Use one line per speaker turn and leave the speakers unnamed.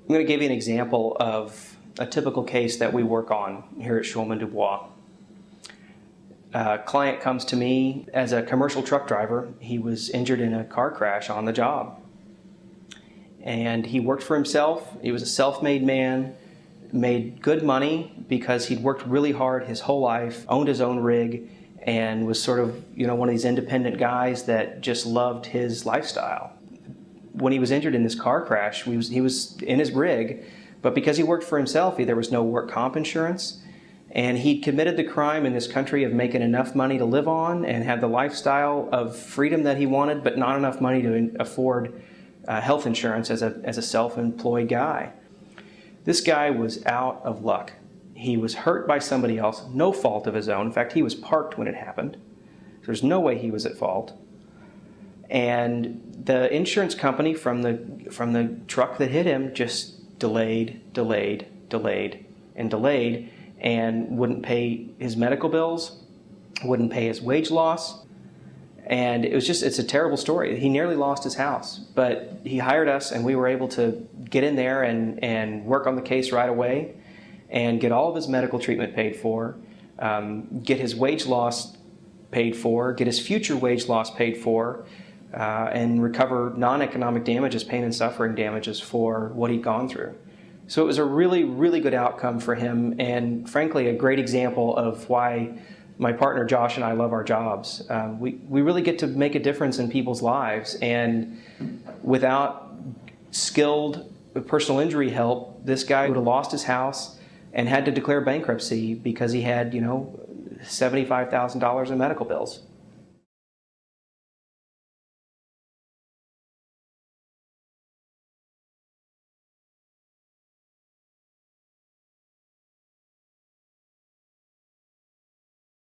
I'm going to give you an example of a typical case that we work on here at Schulman Dubois. A client comes to me as a commercial truck driver. He was injured in a car crash on the job. And he worked for himself. He was a self-made man, made good money because he'd worked really hard his whole life, owned his own rig, and was sort of, one of these independent guys that just loved his lifestyle. When he was injured in this car crash, he was in his rig, but because he worked for himself, there was no work comp insurance, and he'd committed the crime in this country of making enough money to live on and have the lifestyle of freedom that he wanted, but not enough money to afford health insurance as a self-employed guy. This guy was out of luck. He was hurt by somebody else, no fault of his own. In fact, he was parked when it happened. There's no way he was at fault. And the insurance company from the truck that hit him just delayed, and wouldn't pay his medical bills, wouldn't pay his wage loss. And it's a terrible story. He nearly lost his house, but he hired us and we were able to get in there and work on the case right away and get all of his medical treatment paid for, get his wage loss paid for, get his future wage loss paid for, and recover non-economic damages, pain and suffering damages for what he'd gone through. So it was a really, really good outcome for him, and frankly, a great example of why my partner Josh and I love our jobs. We really get to make a difference in people's lives, and without skilled personal injury help, this guy would have lost his house and had to declare bankruptcy because he had, $75,000 in medical bills.